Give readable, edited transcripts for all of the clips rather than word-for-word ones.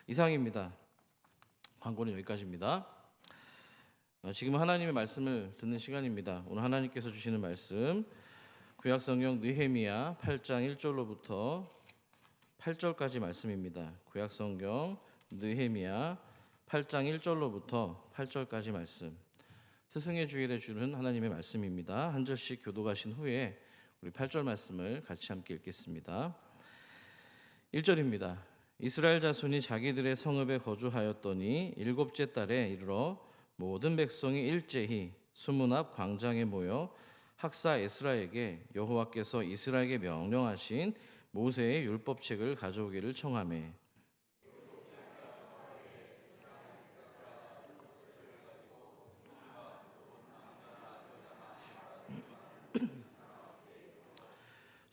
이상입니다. 광고는 여기까지입니다. 지금은 하나님의 말씀을 듣는 시간입니다. 오늘 하나님께서 주시는 말씀 구약성경 느헤미야 8장 1절로부터 8절까지 말씀입니다. 구약성경 느헤미야 8장 1절로부터 8절까지 말씀. 스승의 주일에 주는 하나님의 말씀입니다. 한 절씩 교독하신 후에 우리 8절 말씀을 같이 함께 읽겠습니다. 1절입니다. 이스라엘 자손이 자기들의 성읍에 거주하였더니 일곱째 달에 이르러 모든 백성이 일제히 수문 앞 광장에 모여 학사 에스라에게 여호와께서 이스라엘에게 명령하신 모세의 율법책을 가져오기를 청하매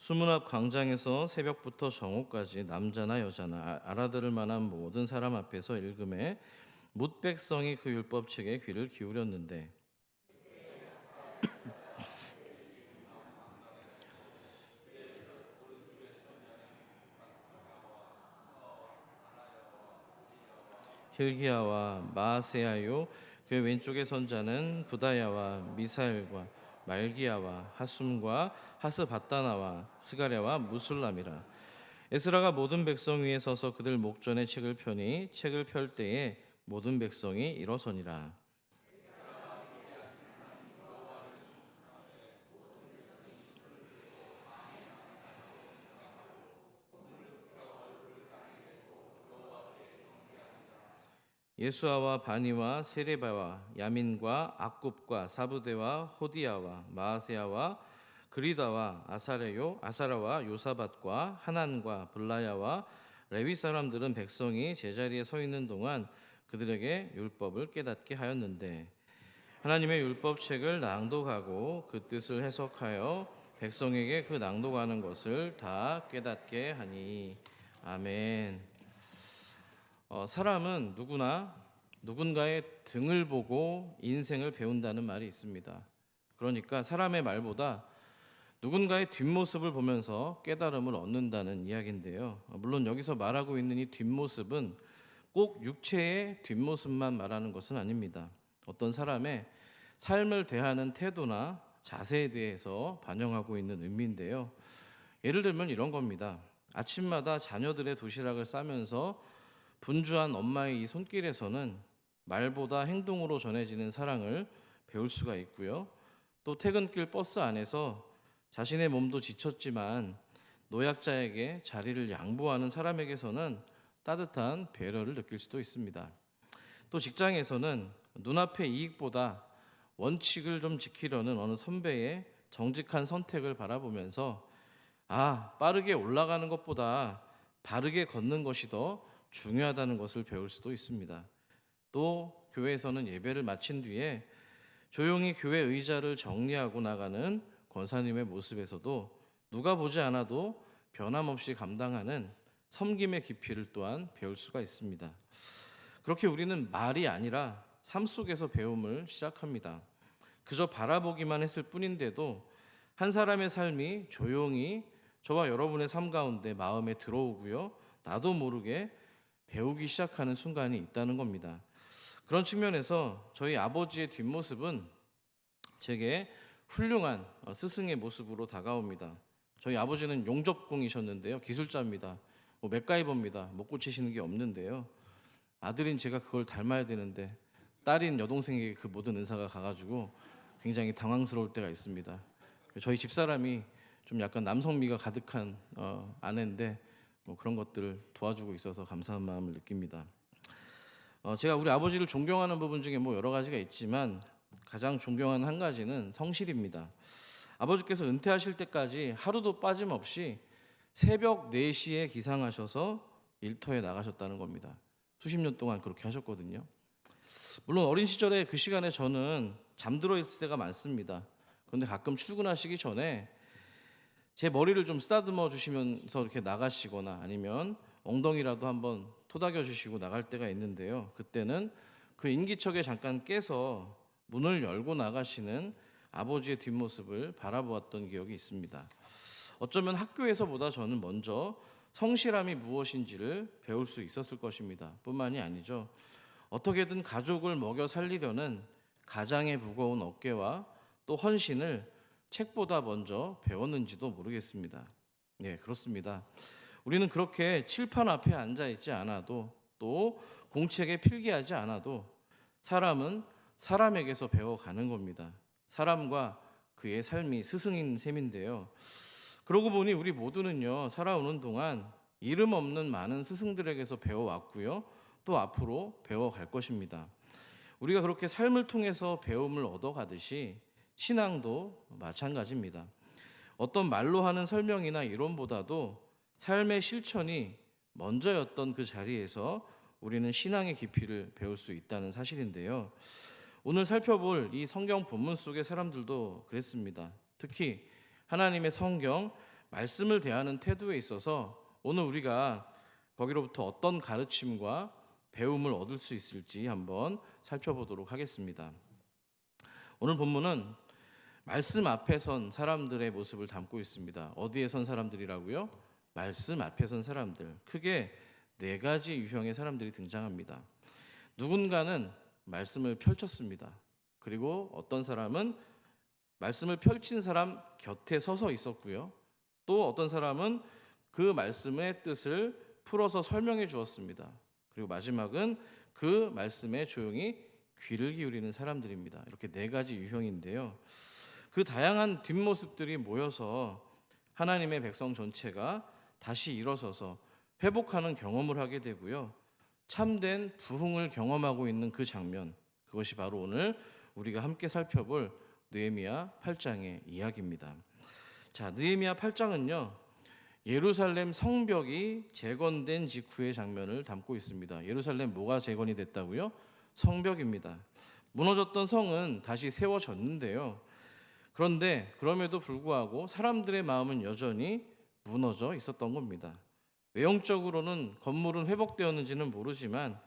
수문 앞 광장에서 새벽부터 정오까지 남자나 여자나 알아들을 만한 모든 사람 앞에서 읽음에 뭇 백성이 그 율법책에 귀를 기울였는데 힐기야와 마아세야요 그 왼쪽에 선 자는 부다야와 미사엘과 말기야와 하숨과 하스바다나와 스가랴와 무술람이라. 에스라가 모든 백성 위에 서서 그들 목전에 책을 펴니 책을 펼 때에 모든 백성이 일어서니라. 예수아와 바니와 세레바와 야민과 악굽과 사부대와 호디야와 마아세야와 그리다와 아사라와 요사밧과 하난과 블라야와 레위 사람들은 백성이 제자리에 서 있는 동안 그들에게 율법을 깨닫게 하였는데 하나님의 율법책을 낭독하고 그 뜻을 해석하여 백성에게 그 낭독하는 것을 다 깨닫게 하니. 아멘. 사람은 누구나 누군가의 등을 보고 인생을 배운다는 말이 있습니다. 그러니까 사람의 말보다 누군가의 뒷모습을 보면서 깨달음을 얻는다는 이야기인데요. 물론 여기서 말하고 있는 이 뒷모습은 꼭 육체의 뒷모습만 말하는 것은 아닙니다. 어떤 사람의 삶을 대하는 태도나 자세에 대해서 반영하고 있는 의미인데요. 예를 들면 이런 겁니다. 아침마다 자녀들의 도시락을 싸면서 분주한 엄마의 이 손길에서는 말보다 행동으로 전해지는 사랑을 배울 수가 있고요. 또 퇴근길 버스 안에서 자신의 몸도 지쳤지만 노약자에게 자리를 양보하는 사람에게서는 따뜻한 배려를 느낄 수도 있습니다. 또 직장에서는 눈앞의 이익보다 원칙을 좀 지키려는 어느 선배의 정직한 선택을 바라보면서 빠르게 올라가는 것보다 바르게 걷는 것이 더 중요하다는 것을 배울 수도 있습니다. 또 교회에서는 예배를 마친 뒤에 조용히 교회 의자를 정리하고 나가는 권사님의 모습에서도 누가 보지 않아도 변함없이 감당하는 섬김의 깊이를 또한 배울 수가 있습니다. 그렇게 우리는 말이 아니라 삶 속에서 배움을 시작합니다. 그저 바라보기만 했을 뿐인데도 한 사람의 삶이 조용히 저와 여러분의 삶 가운데 마음에 들어오고요. 나도 모르게 배우기 시작하는 순간이 있다는 겁니다. 그런 측면에서 저희 아버지의 뒷모습은 제게 훌륭한 스승의 모습으로 다가옵니다. 저희 아버지는 용접공이셨는데요. 기술자입니다. 맥가이버입니다. 못 고치시는 게 없는데요. 아들인 제가 그걸 닮아야 되는데 딸인 여동생에게 그 모든 은사가 가가지고 굉장히 당황스러울 때가 있습니다. 저희 집사람이 좀 약간 남성미가 가득한 아내인데 그런 것들을 도와주고 있어서 감사한 마음을 느낍니다. 제가 우리 아버지를 존경하는 부분 중에 여러 가지가 있지만 가장 존경하는 한 가지는 성실입니다. 아버지께서 은퇴하실 때까지 하루도 빠짐없이 새벽 4시에 기상하셔서 일터에 나가셨다는 겁니다. 수십 년 동안 그렇게 하셨거든요. 물론 어린 시절에 그 시간에 저는 잠들어 있을 때가 많습니다. 그런데 가끔 출근하시기 전에 제 머리를 좀 쓰다듬어 주시면서 이렇게 나가시거나 아니면 엉덩이라도 한번 토닥여 주시고 나갈 때가 있는데요. 그때는 그 인기척에 잠깐 깨서 문을 열고 나가시는 아버지의 뒷모습을 바라보았던 기억이 있습니다. 어쩌면 학교에서보다 저는 먼저 성실함이 무엇인지를 배울 수 있었을 것입니다. 뿐만이 아니죠. 어떻게든 가족을 먹여 살리려는 가장의 무거운 어깨와 또 헌신을 책보다 먼저 배웠는지도 모르겠습니다. 네, 그렇습니다. 우리는 그렇게 칠판 앞에 앉아 있지 않아도 또 공책에 필기하지 않아도 사람은 사람에게서 배워가는 겁니다. 사람과 그의 삶이 스승인 셈인데요. 그러고 보니 우리 모두는요, 살아오는 동안 이름 없는 많은 스승들에게서 배워왔고요, 또 앞으로 배워갈 것입니다. 우리가 그렇게 삶을 통해서 배움을 얻어가듯이 신앙도 마찬가지입니다. 어떤 말로 하는 설명이나 이론보다도 삶의 실천이 먼저였던 그 자리에서 우리는 신앙의 깊이를 배울 수 있다는 사실인데요. 오늘 살펴볼 이 성경 본문 속의 사람들도 그랬습니다. 특히 하나님의 성경 말씀을 대하는 태도에 있어서 오늘 우리가 거기로부터 어떤 가르침과 배움을 얻을 수 있을지 한번 살펴보도록 하겠습니다. 오늘 본문은 말씀 앞에 선 사람들의 모습을 담고 있습니다. 어디에 선 사람들이라고요? 말씀 앞에 선 사람들. 크게 네 가지 유형의 사람들이 등장합니다. 누군가는 말씀을 펼쳤습니다. 그리고 어떤 사람은 말씀을 펼친 사람 곁에 서서 있었고요. 또 어떤 사람은 그 말씀의 뜻을 풀어서 설명해 주었습니다. 그리고 마지막은 그 말씀에 조용히 귀를 기울이는 사람들입니다. 이렇게 네 가지 유형인데요. 그 다양한 뒷모습들이 모여서 하나님의 백성 전체가 다시 일어서서 회복하는 경험을 하게 되고요. 참된 부흥을 경험하고 있는 그 장면, 그것이 바로 오늘 우리가 함께 살펴볼 느헤미야 8장의 이야기입니다. 자, 느헤미야 8장은요, 예루살렘 성벽이 재건된 직후의 장면을 담고 있습니다. 예루살렘 뭐가 재건이 됐다고요? 성벽입니다. 무너졌던 성은 다시 세워졌는데요. 그런데 그럼에도 불구하고 사람들의 마음은 여전히 무너져 있었던 겁니다. 외형적으로는 건물은 회복되었는지는 모르지만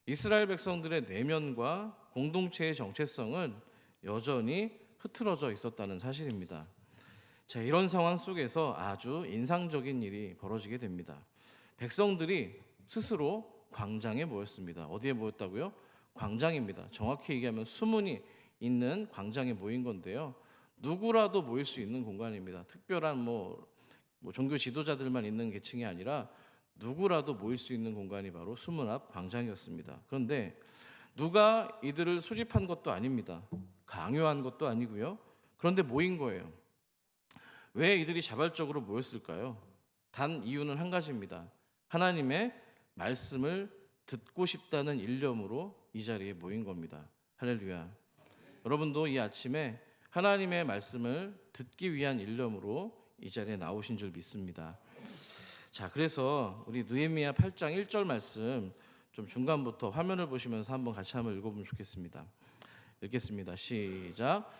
이스라엘 백성들의 내면과 공동체의 정체성은 여전히 흐트러져 있었다는 사실입니다. 자, 이런 상황 속에서 아주 인상적인 일이 벌어지게 됩니다. 백성들이 스스로 광장에 모였습니다. 어디에 모였다고요? 광장입니다. 정확히 얘기하면 수문이 있는 광장에 모인 건데요. 누구라도 모일 수 있는 공간입니다. 특별한 종교 지도자들만 있는 계층이 아니라 누구라도 모일 수 있는 공간이 바로 수문 앞 광장이었습니다. 그런데 누가 이들을 소집한 것도 아닙니다. 강요한 것도 아니고요. 그런데 모인 거예요. 왜 이들이 자발적으로 모였을까요? 단 이유는 한 가지입니다. 하나님의 말씀을 듣고 싶다는 일념으로 이 자리에 모인 겁니다. 할렐루야. 여러분도 이 아침에 하나님의 말씀을 듣기 위한 일념으로 이 자리에 나오신 줄 믿습니다. 자, 그래서 우리 느헤미야 8장 1절 말씀 좀 중간부터 화면을 보시면서 한번 같이 한번 읽어보면 좋겠습니다. 읽겠습니다. 시작.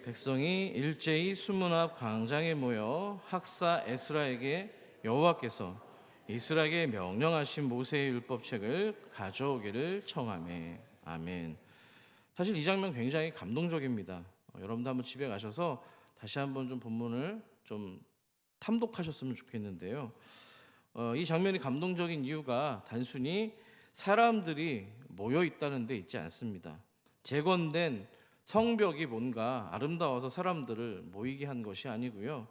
백성이 일제히 수문 앞 광장에 모여 학사 에스라에게 여호와께서 이스라엘에게 명령하신 모세의 율법책을 가져오기를 청하매. 아멘. 사실 이 장면 굉장히 감동적입니다. 여러분도 한번 집에 가셔서 다시 한번 좀 본문을 좀 탐독하셨으면 좋겠는데요. 이 장면이 감동적인 이유가 단순히 사람들이 모여 있다는 데 있지 않습니다. 재건된 성벽이 뭔가 아름다워서 사람들을 모이게 한 것이 아니고요.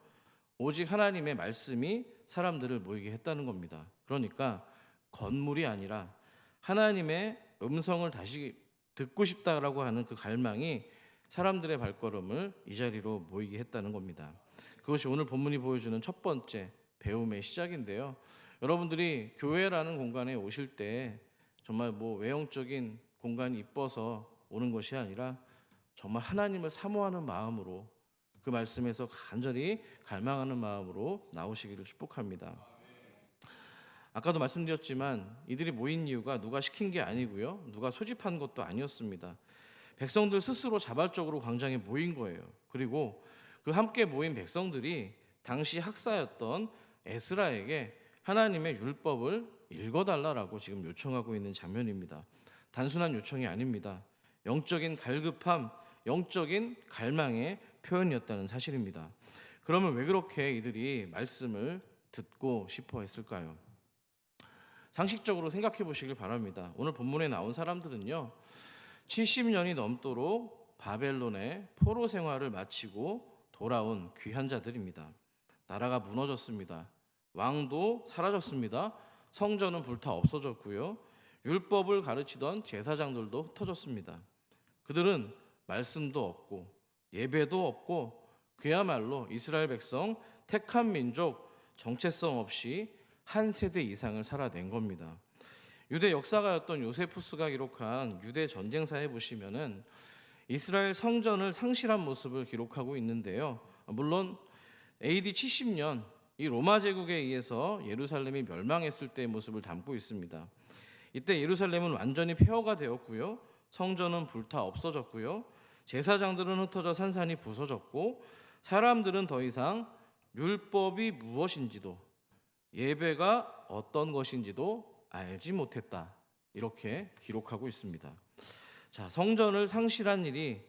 오직 하나님의 말씀이 사람들을 모이게 했다는 겁니다. 그러니까 건물이 아니라 하나님의 음성을 다시 듣고 싶다라고 하는 그 갈망이 사람들의 발걸음을 이 자리로 모이게 했다는 겁니다. 그것이 오늘 본문이 보여주는 첫 번째 배움의 시작인데요. 여러분들이 교회라는 공간에 오실 때 정말 외형적인 공간이 이뻐서 오는 것이 아니라 정말 하나님을 사모하는 마음으로 그 말씀에서 간절히 갈망하는 마음으로 나오시기를 축복합니다. 아까도 말씀드렸지만 이들이 모인 이유가 누가 시킨 게 아니고요. 누가 소집한 것도 아니었습니다. 백성들 스스로 자발적으로 광장에 모인 거예요. 그리고 그 함께 모인 백성들이 당시 학사였던 에스라에게 하나님의 율법을 읽어달라고 지금 요청하고 있는 장면입니다. 단순한 요청이 아닙니다. 영적인 갈급함, 영적인 갈망의 표현이었다는 사실입니다. 그러면 왜 그렇게 이들이 말씀을 듣고 싶어 했을까요? 상식적으로 생각해 보시길 바랍니다. 오늘 본문에 나온 사람들은요, 70년이 넘도록 바벨론의 포로 생활을 마치고 돌아온 귀한 자들입니다. 나라가 무너졌습니다. 왕도 사라졌습니다. 성전은 불타 없어졌고요. 율법을 가르치던 제사장들도 흩어졌습니다. 그들은 말씀도 없고 예배도 없고 그야말로 이스라엘 백성 택한 민족 정체성 없이 한 세대 이상을 살아낸 겁니다. 유대 역사가였던 요세푸스가 기록한 유대 전쟁사에 보시면은 이스라엘 성전을 상실한 모습을 기록하고 있는데요. 물론 AD 70년 이 로마 제국에 의해서 예루살렘이 멸망했을 때의 모습을 담고 있습니다. 이때 예루살렘은 완전히 폐허가 되었고요. 성전은 불타 없어졌고요. 제사장들은 흩어져 산산이 부서졌고 사람들은 더 이상 율법이 무엇인지도 예배가 어떤 것인지도 알지 못했다. 이렇게 기록하고 있습니다. 자, 성전을 상실한 일이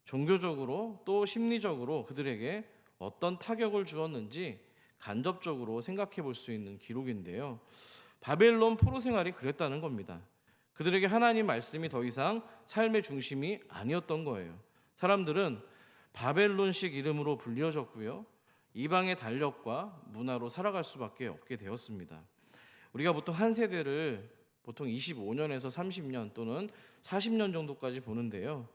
종교적으로 또 심리적으로 그들에게 어떤 타격을 주었는지 간접적으로 생각해 볼 수 있는 기록인데요. 바벨론 포로 생활이 그랬다는 겁니다. 그들에게 하나님 말씀이 더 이상 삶의 중심이 아니었던 거예요. 사람들은 바벨론식 이름으로 불려졌고요. 이방의 달력과 문화로 살아갈 수밖에 없게 되었습니다. 우리가 보통 한 세대를 보통 25년에서 30년 또는 40년 정도까지 보는데요.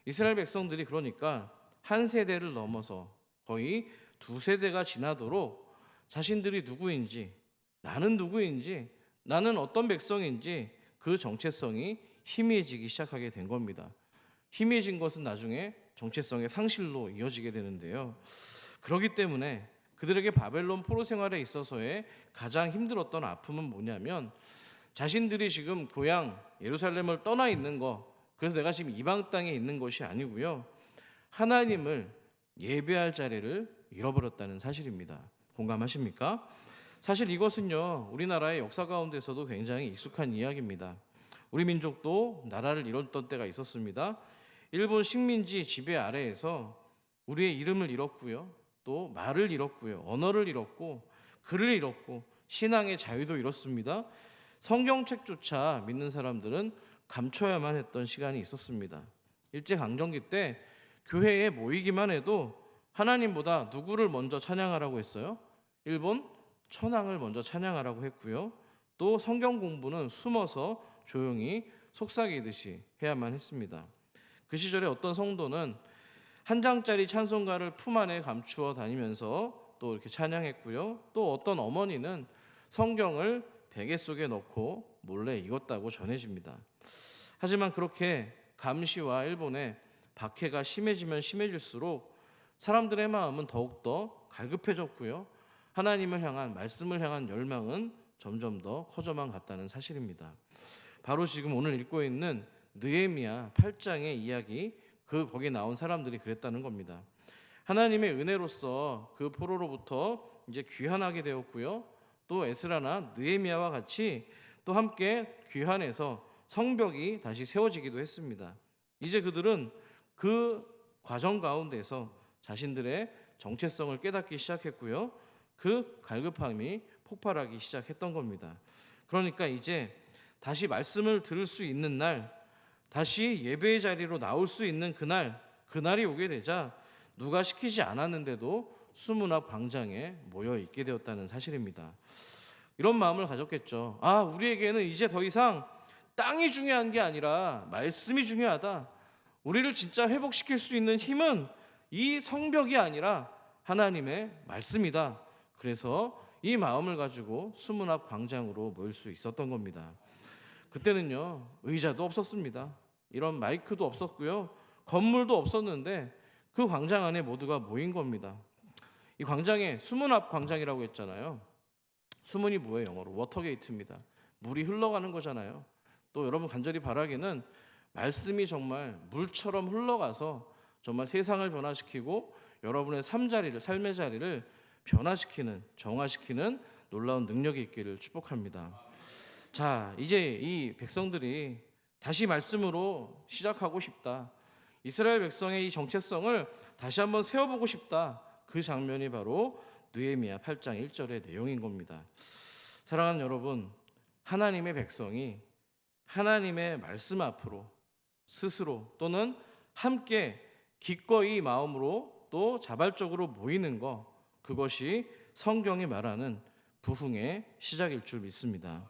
이스라엘 백성들이 그러니까 한 세대를 넘어서 거의 두 세대가 지나도록 자신들이 누구인지, 나는 누구인지, 나는 어떤 백성인지 그 정체성이 희미해지기 시작하게 된 겁니다. 희미해진 것은 나중에 정체성의 상실로 이어지게 되는데요. 그렇기 때문에 그들에게 바벨론 포로 생활에 있어서의 가장 힘들었던 아픔은 뭐냐면 자신들이 지금 고향 예루살렘을 떠나 있는 거, 그래서 내가 지금 이방 땅에 있는 것이 아니고요. 하나님을 예배할 자리를 잃어버렸다는 사실입니다. 공감하십니까? 사실 이것은요, 우리나라의 역사 가운데서도 굉장히 익숙한 이야기입니다. 우리 민족도 나라를 잃었던 때가 있었습니다. 일본 식민지 지배 아래에서 우리의 이름을 잃었고요. 또 말을 잃었고요. 언어를 잃었고 글을 잃었고 신앙의 자유도 잃었습니다. 성경책조차 믿는 사람들은 감춰야만 했던 시간이 있었습니다. 일제강점기 때 교회에 모이기만 해도 하나님보다 누구를 먼저 찬양하라고 했어요? 일본 천황을 먼저 찬양하라고 했고요. 또 성경 공부는 숨어서 조용히 속삭이듯이 해야만 했습니다. 그 시절에 어떤 성도는 한 장짜리 찬송가를 품 안에 감추어 다니면서 또 이렇게 찬양했고요. 또 어떤 어머니는 성경을 베개 속에 넣고 몰래 읽었다고 전해집니다. 하지만 그렇게 감시와 일본의 박해가 심해지면 심해질수록 사람들의 마음은 더욱더 갈급해졌고요. 하나님을 향한 말씀을 향한 열망은 점점 더 커져만 갔다는 사실입니다. 바로 지금 오늘 읽고 있는 느헤미야 8장의 이야기, 거기에 나온 사람들이 그랬다는 겁니다. 하나님의 은혜로서 그 포로로부터 이제 귀환하게 되었고요. 또 에스라나 느헤미야와 같이 또 함께 귀환해서 성벽이 다시 세워지기도 했습니다. 이제 그들은 그 과정 가운데서 자신들의 정체성을 깨닫기 시작했고요. 그 갈급함이 폭발하기 시작했던 겁니다. 그러니까 이제 다시 말씀을 들을 수 있는 날, 다시 예배의 자리로 나올 수 있는 그날이 오게 되자 누가 시키지 않았는데도 수문 앞 광장에 모여 있게 되었다는 사실입니다. 이런 마음을 가졌겠죠. 우리에게는 이제 더 이상 땅이 중요한 게 아니라 말씀이 중요하다. 우리를 진짜 회복시킬 수 있는 힘은 이 성벽이 아니라 하나님의 말씀이다. 그래서 이 마음을 가지고 수문 앞 광장으로 모일 수 있었던 겁니다. 그때는요, 의자도 없었습니다. 이런 마이크도 없었고요. 건물도 없었는데 그 광장 안에 모두가 모인 겁니다. 이 광장에 수문 앞 광장이라고 했잖아요. 수문이 뭐예요? 영어로 워터게이트입니다. 물이 흘러가는 거잖아요. 또 여러분 간절히 바라기는 말씀이 정말 물처럼 흘러가서 정말 세상을 변화시키고 여러분의 삶의 자리를 변화시키는, 정화시키는 놀라운 능력이 있기를 축복합니다. 자, 이제 이 백성들이 다시 말씀으로 시작하고 싶다. 이스라엘 백성의 이 정체성을 다시 한번 세워보고 싶다. 그 장면이 바로 느헤미야 8장 1절의 내용인 겁니다. 사랑하는 여러분, 하나님의 백성이 하나님의 말씀 앞으로 스스로 또는 함께 기꺼이 마음으로 또 자발적으로 모이는 것, 그것이 성경이 말하는 부흥의 시작일 줄 믿습니다.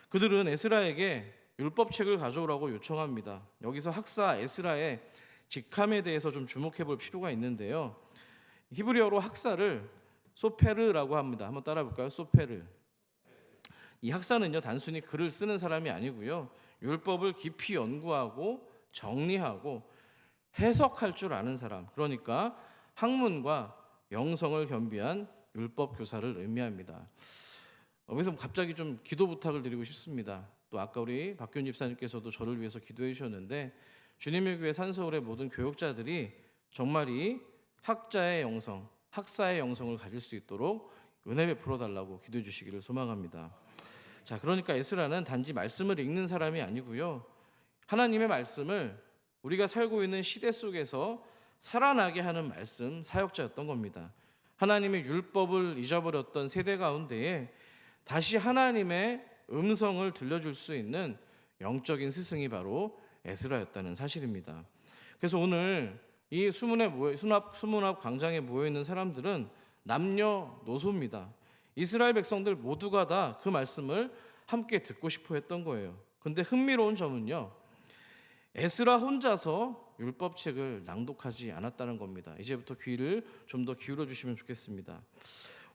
그들은 에스라에게 율법책을 가져오라고 요청합니다. 여기서 학사 에스라의 직함에 대해서 좀 주목해 볼 필요가 있는데요. 히브리어로 학사를 소페르라고 합니다. 한번 따라 볼까요? 소페르. 이 학사는요, 단순히 글을 쓰는 사람이 아니고요, 율법을 깊이 연구하고 정리하고 해석할 줄 아는 사람, 그러니까 학문과 영성을 겸비한 율법 교사를 의미합니다. 여기서 갑자기 좀 기도 부탁을 드리고 싶습니다. 또 아까 우리 박균 집사님께서도 저를 위해서 기도해 주셨는데, 주님의 교회 산서울의 모든 교역자들이 정말 이 학자의 영성, 학사의 영성을 가질 수 있도록 은혜 베풀어 달라고 기도해 주시기를 소망합니다. 자, 그러니까 에스라는 단지 말씀을 읽는 사람이 아니고요, 하나님의 말씀을 우리가 살고 있는 시대 속에서 살아나게 하는 말씀 사역자였던 겁니다. 하나님의 율법을 잊어버렸던 세대 가운데에 다시 하나님의 음성을 들려줄 수 있는 영적인 스승이 바로 에스라였다는 사실입니다. 그래서 오늘 이 수문합 광장에 모여 있는 사람들은 남녀노소입니다. 이스라엘 백성들 모두가 다 그 말씀을 함께 듣고 싶어 했던 거예요. 근데 흥미로운 점은요, 에스라 혼자서 율법책을 낭독하지 않았다는 겁니다. 이제부터 귀를 좀 더 기울여 주시면 좋겠습니다.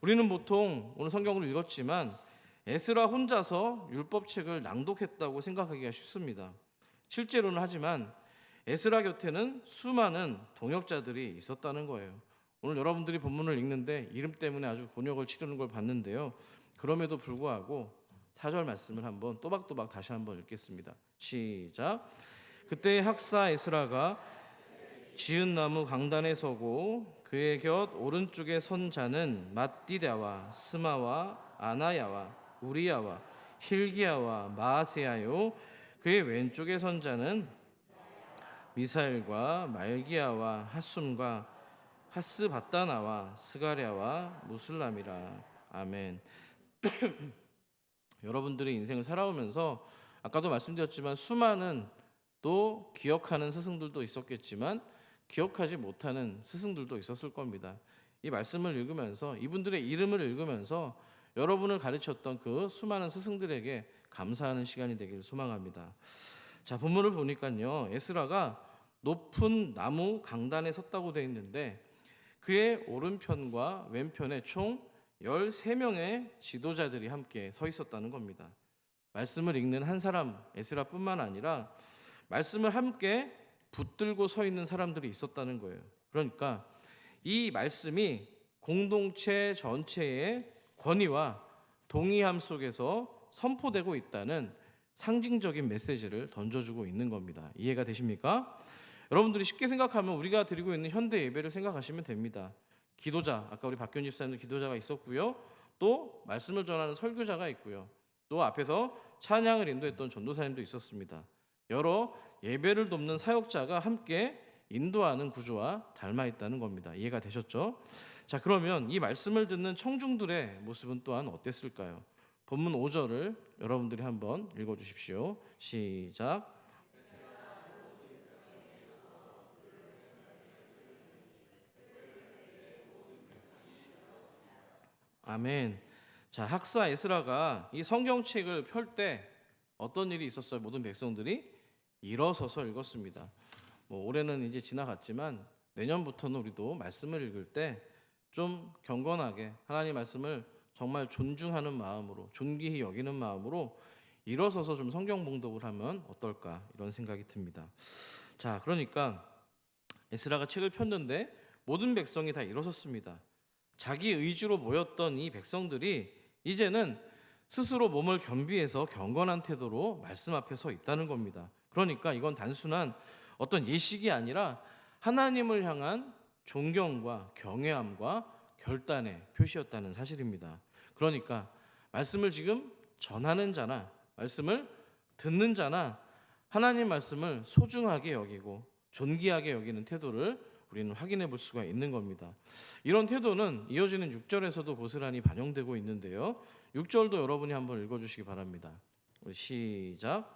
우리는 보통 오늘 성경을 읽었지만 에스라 혼자서 율법책을 낭독했다고 생각하기가 쉽습니다. 실제로는 하지만 에스라 곁에는 수많은 동역자들이 있었다는 거예요. 오늘 여러분들이 본문을 읽는데 이름 때문에 아주 곤욕을 치르는 걸 봤는데요, 그럼에도 불구하고 4절 말씀을 한번 또박또박 다시 한번 읽겠습니다. 시작. 그때 학사 에스라가 지은 나무 강단에 서고 그의 곁 오른쪽에 선 자는 맏디다와 스마와 아나야와 우리야와 힐기야와 마아세야요, 그의 왼쪽에 선 자는 미사엘과 말기야와 핫숨과 하스바다나와 스가랴와 무슬람이라. 아멘. 여러분들의 인생을 살아오면서 아까도 말씀드렸지만 수많은 또 기억하는 스승들도 있었겠지만 기억하지 못하는 스승들도 있었을 겁니다. 이 말씀을 읽으면서, 이분들의 이름을 읽으면서 여러분을 가르쳤던 그 수많은 스승들에게 감사하는 시간이 되길 소망합니다. 자, 본문을 보니까요, 에스라가 높은 나무 강단에 섰다고 되어 있는데 그의 오른편과 왼편에 총 13명의 지도자들이 함께 서 있었다는 겁니다. 말씀을 읽는 한 사람 에스라뿐만 아니라 말씀을 함께 붙들고 서 있는 사람들이 있었다는 거예요. 그러니까 이 말씀이 공동체 전체의 권위와 동의함 속에서 선포되고 있다는 상징적인 메시지를 던져주고 있는 겁니다. 이해가 되십니까? 여러분들이 쉽게 생각하면 우리가 드리고 있는 현대 예배를 생각하시면 됩니다. 기도자, 아까 우리 박균 집사님도 기도자가 있었고요, 또 말씀을 전하는 설교자가 있고요, 또 앞에서 찬양을 인도했던 전도사님도 있었습니다. 여러 예배를 돕는 사역자가 함께 인도하는 구조와 닮아 있다는 겁니다. 이해가 되셨죠? 자, 그러면 이 말씀을 듣는 청중들의 모습은 또한 어땠을까요? 본문 5절을 여러분들이 한번 읽어주십시오. 시작. 아멘. 자, 학사 에스라가 이 성경책을 펼 때 어떤 일이 있었어요? 모든 백성들이 일어서서 읽었습니다. 올해는 이제 지나갔지만 내년부터는 우리도 말씀을 읽을 때 좀 경건하게 하나님 말씀을 정말 존중하는 마음으로, 존귀히 여기는 마음으로 일어서서 좀 성경 봉독을 하면 어떨까, 이런 생각이 듭니다. 자, 그러니까 에스라가 책을 폈는데 모든 백성이 다 일어섰습니다. 자기 의지로 모였던 이 백성들이 이제는 스스로 몸을 겸비해서 경건한 태도로 말씀 앞에 서 있다는 겁니다. 그러니까 이건 단순한 어떤 예식이 아니라 하나님을 향한 존경과 경외함과 결단의 표시였다는 사실입니다. 그러니까 말씀을 지금 전하는 자나 말씀을 듣는 자나 하나님 말씀을 소중하게 여기고 존귀하게 여기는 태도를 우리는 확인해 볼 수가 있는 겁니다. 이런 태도는 이어지는 6절에서도 고스란히 반영되고 있는데요. 6절도 여러분이 한번 읽어주시기 바랍니다. 우리 시작.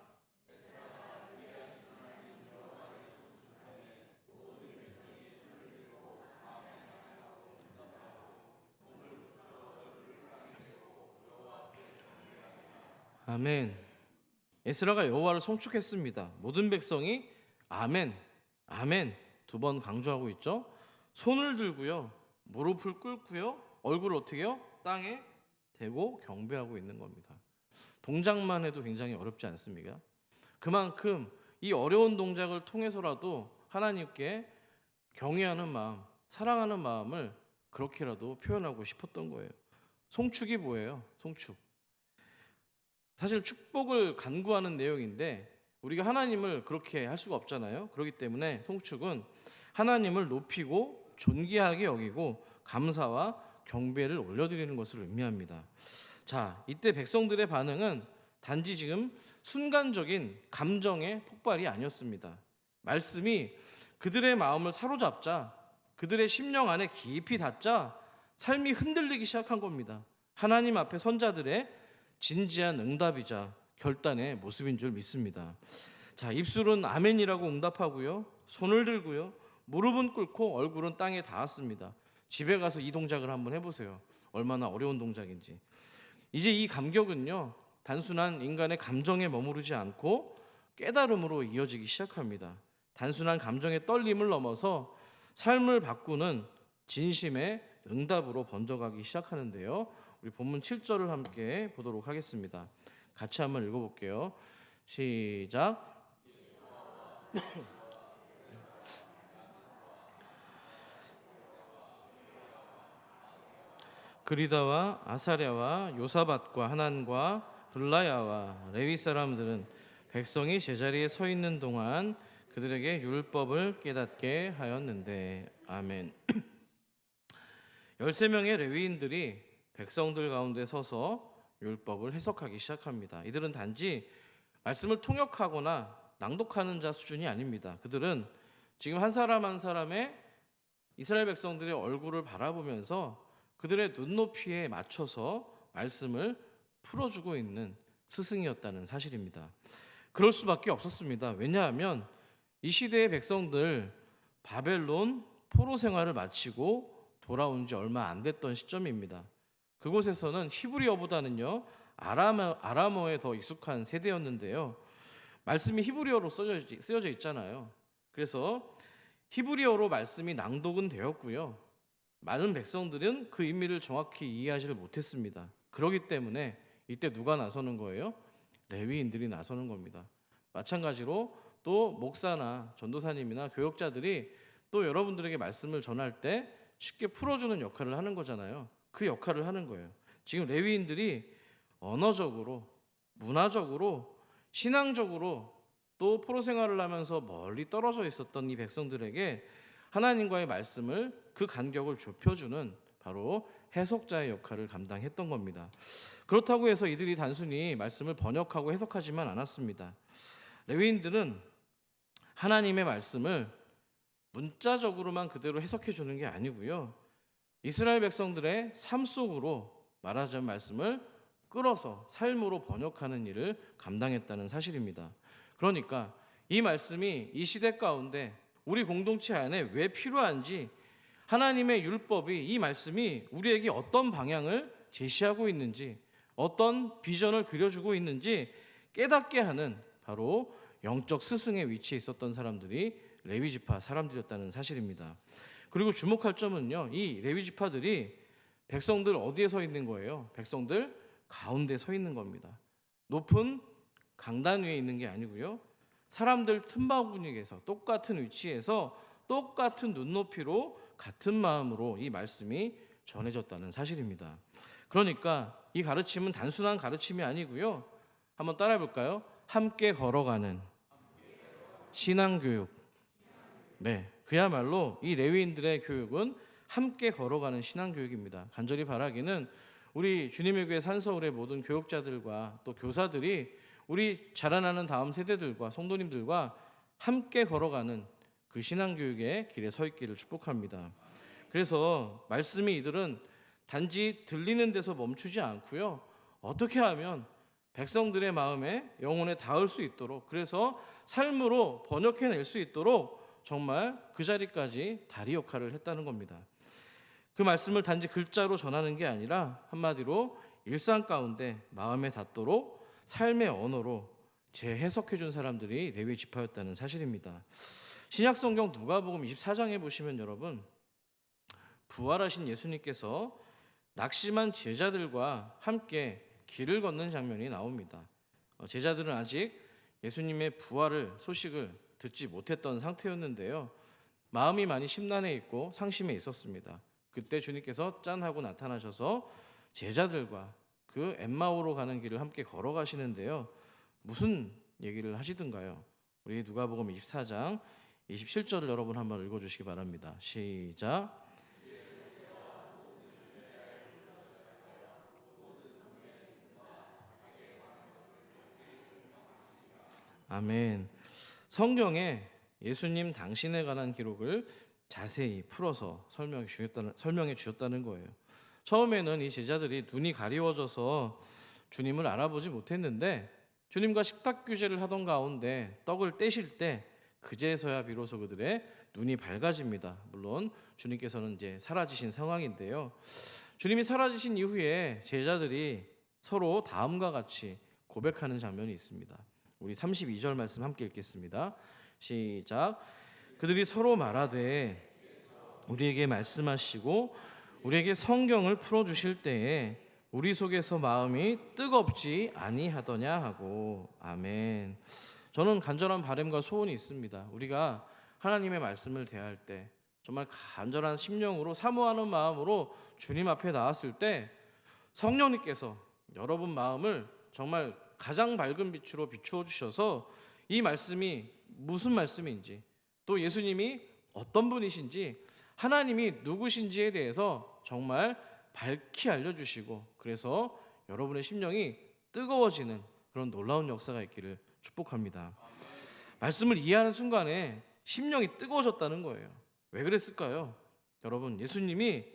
아멘. 에스라가 여호와를 송축했습니다. 모든 백성이 아멘, 아멘 두 번 강조하고 있죠. 손을 들고요, 무릎을 꿇고요, 얼굴을 어떻게 해요? 땅에 대고 경배하고 있는 겁니다. 동작만 해도 굉장히 어렵지 않습니까? 그만큼 이 어려운 동작을 통해서라도 하나님께 경외하는 마음, 사랑하는 마음을 그렇게라도 표현하고 싶었던 거예요. 송축이 뭐예요? 송축. 사실 축복을 간구하는 내용인데 우리가 하나님을 그렇게 할 수가 없잖아요. 그렇기 때문에 송축은 하나님을 높이고 존귀하게 여기고 감사와 경배를 올려드리는 것을 의미합니다. 자, 이때 백성들의 반응은 단지 지금 순간적인 감정의 폭발이 아니었습니다. 말씀이 그들의 마음을 사로잡자, 그들의 심령 안에 깊이 닿자 삶이 흔들리기 시작한 겁니다. 하나님 앞에 선 자들의 진지한 응답이자 결단의 모습인 줄 믿습니다. 자, 입술은 아멘이라고 응답하고요, 손을 들고요, 무릎은 꿇고 얼굴은 땅에 닿았습니다. 집에 가서 이 동작을 한번 해보세요. 얼마나 어려운 동작인지. 이제 이 감격은요, 단순한 인간의 감정에 머무르지 않고 깨달음으로 이어지기 시작합니다. 단순한 감정의 떨림을 넘어서 삶을 바꾸는 진심의 응답으로 번져가기 시작하는데요. 우리 본문 7절을 함께 보도록 하겠습니다. 같이 한번 읽어볼게요. 시작. 그리다와 아사랴와 요사밧과 하난과 블라야와 레위 사람들은 백성이 제자리에 서 있는 동안 그들에게 율법을 깨닫게 하였는데. 아멘. 13명의 레위인들이 백성들 가운데 서서 율법을 해석하기 시작합니다. 이들은 단지 말씀을 통역하거나 낭독하는 자 수준이 아닙니다. 그들은 지금 한 사람 한 사람의 이스라엘 백성들의 얼굴을 바라보면서 그들의 눈높이에 맞춰서 말씀을 풀어주고 있는 스승이었다는 사실입니다. 그럴 수밖에 없었습니다. 왜냐하면 이 시대의 백성들 바벨론 포로 생활을 마치고 돌아온 지 얼마 안 됐던 시점입니다. 그곳에서는 히브리어보다는요 아람어에 더 익숙한 세대였는데요. 말씀이 히브리어로 쓰여져 있잖아요. 그래서 히브리어로 말씀이 낭독은 되었고요. 많은 백성들은 그 의미를 정확히 이해하지를 못했습니다. 그렇기 때문에 이때 누가 나서는 거예요? 레위인들이 나서는 겁니다. 마찬가지로 또 목사나 전도사님이나 교역자들이 또 여러분들에게 말씀을 전할 때 쉽게 풀어주는 역할을 하는 거잖아요. 그 역할을 하는 거예요. 지금 레위인들이 언어적으로, 문화적으로, 신앙적으로 또 포로 생활을 하면서 멀리 떨어져 있었던 이 백성들에게 하나님과의 말씀을 그 간격을 좁혀주는 바로 해석자의 역할을 감당했던 겁니다. 그렇다고 해서 이들이 단순히 말씀을 번역하고 해석하지만 않았습니다. 레위인들은 하나님의 말씀을 문자적으로만 그대로 해석해 주는 게 아니고요, 이스라엘 백성들의 삶 속으로 말하자면 말씀을 끌어서 삶으로 번역하는 일을 감당했다는 사실입니다. 그러니까 이 말씀이 이 시대 가운데 우리 공동체 안에 왜 필요한지, 하나님의 율법이, 이 말씀이 우리에게 어떤 방향을 제시하고 있는지, 어떤 비전을 그려주고 있는지 깨닫게 하는 바로 영적 스승의 위치에 있었던 사람들이 레위지파 사람들이었다는 사실입니다. 그리고 주목할 점은요, 이 레위지파들이 백성들 어디에 서 있는 거예요? 백성들 가운데 서 있는 겁니다. 높은 강단 위에 있는 게 아니고요, 사람들 틈바구니에서 똑같은 위치에서 똑같은 눈높이로 같은 마음으로 이 말씀이 전해졌다는 사실입니다. 그러니까 이 가르침은 단순한 가르침이 아니고요, 한번 따라해 볼까요? 함께 걸어가는 신앙교육. 네, 그야말로 이 레위인들의 교육은 함께 걸어가는 신앙교육입니다. 간절히 바라기는 우리 주님의 교회 산서울의 모든 교역자들과 또 교사들이 우리 자라나는 다음 세대들과 성도님들과 함께 걸어가는 그 신앙교육의 길에 서 있기를 축복합니다. 그래서 말씀이 이들은 단지 들리는 데서 멈추지 않고요, 어떻게 하면 백성들의 마음에 영혼에 닿을 수 있도록, 그래서 삶으로 번역해낼 수 있도록 정말 그 자리까지 다리 역할을 했다는 겁니다. 그 말씀을 단지 글자로 전하는 게 아니라 한마디로 일상 가운데 마음에 닿도록 삶의 언어로 재해석해 준 사람들이 레위 지파였다는 사실입니다. 신약 성경 누가복음 24장에 보시면 여러분, 부활하신 예수님께서 낙심한 제자들과 함께 길을 걷는 장면이 나옵니다. 제자들은 아직 예수님의 부활을 소식을 듣지 못했던 상태였는데요, 마음이 많이 심란해 있고 상심해 있었습니다. 그때 주님께서 짠 하고 나타나셔서 제자들과 그 엠마오로 가는 길을 함께 걸어가시는데요, 무슨 얘기를 하시던가요? 우리 누가복음 24장 27절을 여러분 한번 읽어주시기 바랍니다. 시작. 아멘. 성경에 예수님 당신에 관한 기록을 자세히 풀어서 설명해 주셨다는 거예요. 처음에는 이 제자들이 눈이 가리워져서 주님을 알아보지 못했는데, 주님과 식탁 교제를 하던 가운데 떡을 떼실 때 그제서야 비로소 그들의 눈이 밝아집니다. 물론 주님께서는 이제 사라지신 상황인데요, 주님이 사라지신 이후에 제자들이 서로 다음과 같이 고백하는 장면이 있습니다. 우리 32절 말씀 함께 읽겠습니다. 시작. 그들이 서로 말하되 우리에게 말씀하시고 우리에게 성경을 풀어주실 때에 우리 속에서 마음이 뜨겁지 아니하더냐 하고. 아멘. 저는 간절한 바람과 소원이 있습니다. 우리가 하나님의 말씀을 대할 때 정말 간절한 심령으로 사모하는 마음으로 주님 앞에 나왔을 때 성령님께서 여러분 마음을 정말 가장 밝은 빛으로 비추어 주셔서 이 말씀이 무슨 말씀인지, 또 예수님이 어떤 분이신지, 하나님이 누구신지에 대해서 정말 밝히 알려주시고, 그래서 여러분의 심령이 뜨거워지는 그런 놀라운 역사가 있기를 축복합니다. 말씀을 이해하는 순간에 심령이 뜨거워졌다는 거예요. 왜 그랬을까요? 여러분, 예수님이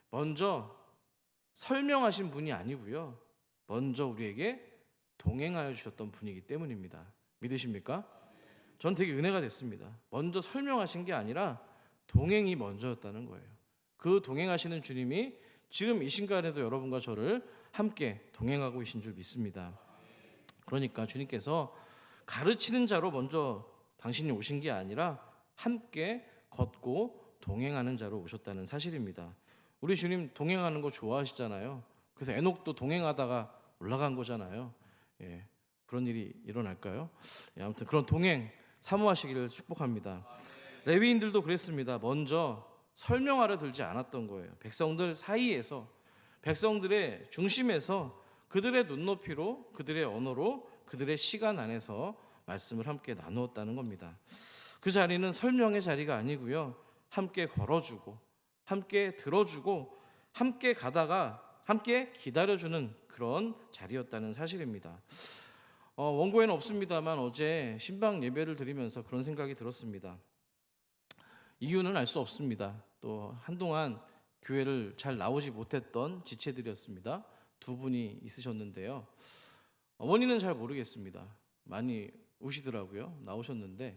먼저 설명하신 분이 아니고요, 먼저 우리에게 동행하여 주셨던 분이기 때문입니다. 믿으십니까? 전 되게 은혜가 됐습니다. 먼저 설명하신 게 아니라 동행이 먼저였다는 거예요. 그 동행하시는 주님이 지금 이 순간에도 여러분과 저를 함께 동행하고 계신 줄 믿습니다. 그러니까 주님께서 가르치는 자로 먼저 당신이 오신 게 아니라 함께 걷고 동행하는 자로 오셨다는 사실입니다. 우리 주님 동행하는 거 좋아하시잖아요. 그래서 에녹도 동행하다가 올라간 거잖아요. 예, 그런 일이 일어날까요? 예, 아무튼 그런 동행 사모하시기를 축복합니다. 레위인들도 그랬습니다. 먼저 설명하려 들지 않았던 거예요. 백성들 사이에서, 백성들의 중심에서 그들의 눈높이로, 그들의 언어로, 그들의 시간 안에서 말씀을 함께 나누었다는 겁니다. 그 자리는 설명의 자리가 아니고요, 함께 걸어주고 함께 들어주고 함께 가다가 함께 기다려주는 그런 자리였다는 사실입니다. 원고에는 없습니다만 어제 신방 예배를 드리면서 그런 생각이 들었습니다. 이유는 알 수 없습니다. 또 한동안 교회를 잘 나오지 못했던 지체들이었습니다. 두 분이 있으셨는데요, 어머니는 잘 모르겠습니다. 많이 우시더라고요. 나오셨는데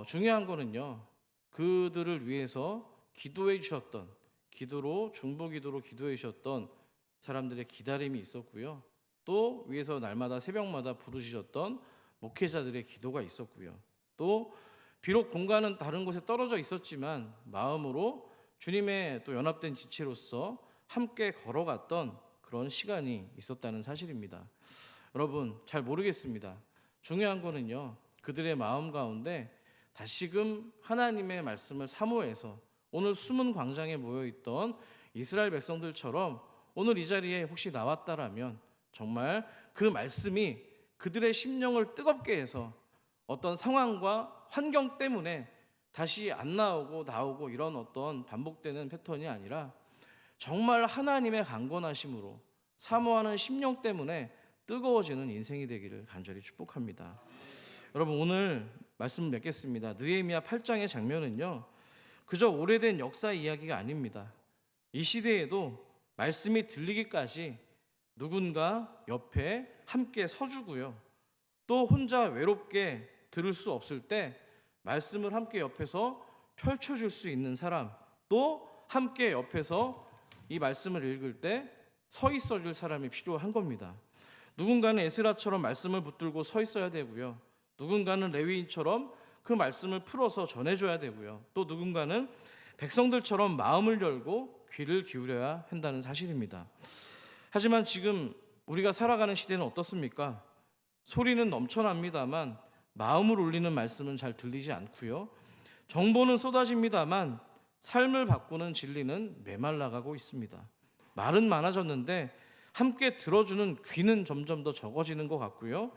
중요한 거는요, 그들을 위해서 기도해 주셨던, 기도로 중보기도로 기도해 주셨던 사람들의 기다림이 있었고요, 또 위에서 날마다 새벽마다 부르시셨던 목회자들의 기도가 있었고요, 또 비록 공간은 다른 곳에 떨어져 있었지만 마음으로 주님의 또 연합된 지체로서 함께 걸어갔던 그런 시간이 있었다는 사실입니다. 여러분, 잘 모르겠습니다. 중요한 거는요, 그들의 마음 가운데 다시금 하나님의 말씀을 사모해서 오늘 숨은 광장에 모여있던 이스라엘 백성들처럼 오늘 이 자리에 혹시 나왔다라면 정말 그 말씀이 그들의 심령을 뜨겁게 해서 어떤 상황과 환경 때문에 다시 안 나오고 이런 어떤 반복되는 패턴이 아니라 정말 하나님의 강권하심으로 사모하는 심령 때문에 뜨거워지는 인생이 되기를 간절히 축복합니다. 여러분 오늘 말씀을 맺겠습니다. 느헤미야 8장의 장면은요, 그저 오래된 역사 이야기가 아닙니다. 이 시대에도 말씀이 들리기까지 누군가 옆에 함께 서주고요, 또 혼자 외롭게 들을 수 없을 때 말씀을 함께 옆에서 펼쳐줄 수 있는 사람, 또 함께 옆에서 이 말씀을 읽을 때 서 있어 줄 사람이 필요한 겁니다. 누군가는 에스라처럼 말씀을 붙들고 서 있어야 되고요, 누군가는 레위인처럼 그 말씀을 풀어서 전해줘야 되고요, 또 누군가는 백성들처럼 마음을 열고 귀를 기울여야 한다는 사실입니다. 하지만 지금 우리가 살아가는 시대는 어떻습니까? 소리는 넘쳐납니다만 마음을 울리는 말씀은 잘 들리지 않고요, 정보는 쏟아집니다만 삶을 바꾸는 진리는 메말라가고 있습니다. 말은 많아졌는데 함께 들어주는 귀는 점점 더 적어지는 것 같고요,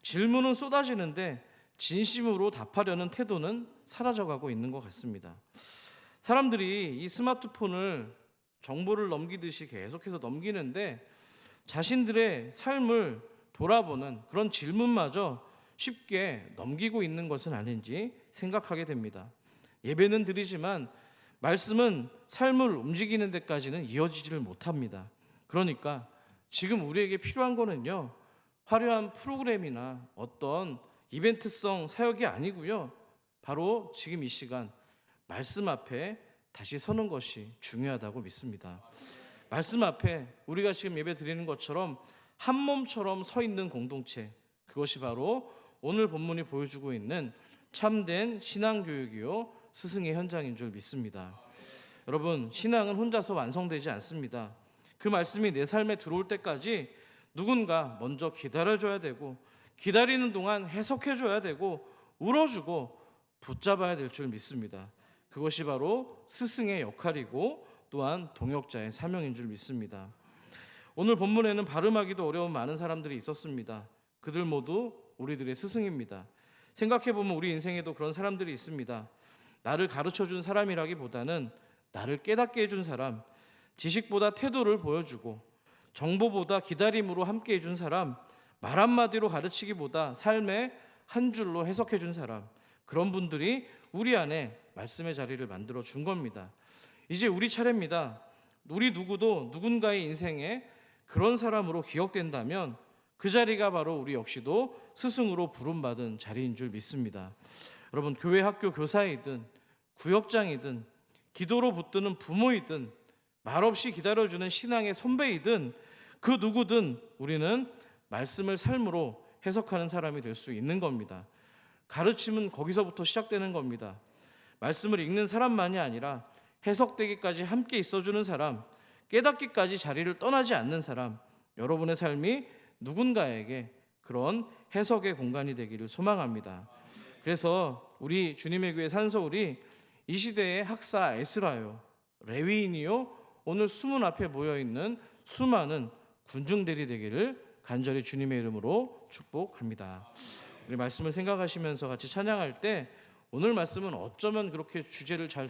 질문은 쏟아지는데 진심으로 답하려는 태도는 사라져가고 있는 것 같습니다. 사람들이 이 스마트폰을 정보를 넘기듯이 계속해서 넘기는데 자신들의 삶을 돌아보는 그런 질문마저 쉽게 넘기고 있는 것은 아닌지 생각하게 됩니다. 예배는 드리지만 말씀은 삶을 움직이는 데까지는 이어지지를 못합니다. 그러니까 지금 우리에게 필요한 거는요, 화려한 프로그램이나 어떤 이벤트성 사역이 아니고요, 바로 지금 이 시간 말씀 앞에 다시 서는 것이 중요하다고 믿습니다. 말씀 앞에 우리가 지금 예배 드리는 것처럼 한 몸처럼 서 있는 공동체, 그것이 바로 오늘 본문이 보여주고 있는 참된 신앙교육이요 스승의 현장인 줄 믿습니다. 여러분, 신앙은 혼자서 완성되지 않습니다. 그 말씀이 내 삶에 들어올 때까지 누군가 먼저 기다려줘야 되고, 기다리는 동안 해석해줘야 되고, 울어주고 붙잡아야 될 줄 믿습니다. 그것이 바로 스승의 역할이고 또한 동역자의 사명인 줄 믿습니다. 오늘 본문에는 발음하기도 어려운 많은 사람들이 있었습니다. 그들 모두 우리들의 스승입니다. 생각해보면 우리 인생에도 그런 사람들이 있습니다. 나를 가르쳐준 사람이라기보다는 나를 깨닫게 해준 사람, 지식보다 태도를 보여주고 정보보다 기다림으로 함께 해준 사람, 말 한마디로 가르치기보다 삶의 한 줄로 해석해준 사람, 그런 분들이 우리 안에 말씀의 자리를 만들어 준 겁니다. 이제 우리 차례입니다. 우리 누구도 누군가의 인생에 그런 사람으로 기억된다면 그 자리가 바로 우리 역시도 스승으로 부름받은 자리인 줄 믿습니다. 여러분, 교회 학교 교사이든 구역장이든 기도로 붙드는 부모이든 말없이 기다려주는 신앙의 선배이든 그 누구든 우리는 말씀을 삶으로 해석하는 사람이 될 수 있는 겁니다. 가르침은 거기서부터 시작되는 겁니다. 말씀을 읽는 사람만이 아니라 해석되기까지 함께 있어주는 사람, 깨닫기까지 자리를 떠나지 않는 사람, 여러분의 삶이 누군가에게 그런 해석의 공간이 되기를 소망합니다. 그래서 우리 주님의 교회 산서울이 이 시대의 학사 에스라요, 레위인이요, 오늘 수문 앞에 모여있는 수많은 군중들이 되기를 간절히 주님의 이름으로 축복합니다. 우리 말씀을 생각하시면서 같이 찬양할 때 오늘 말씀은 어쩌면 그렇게 주제를 잘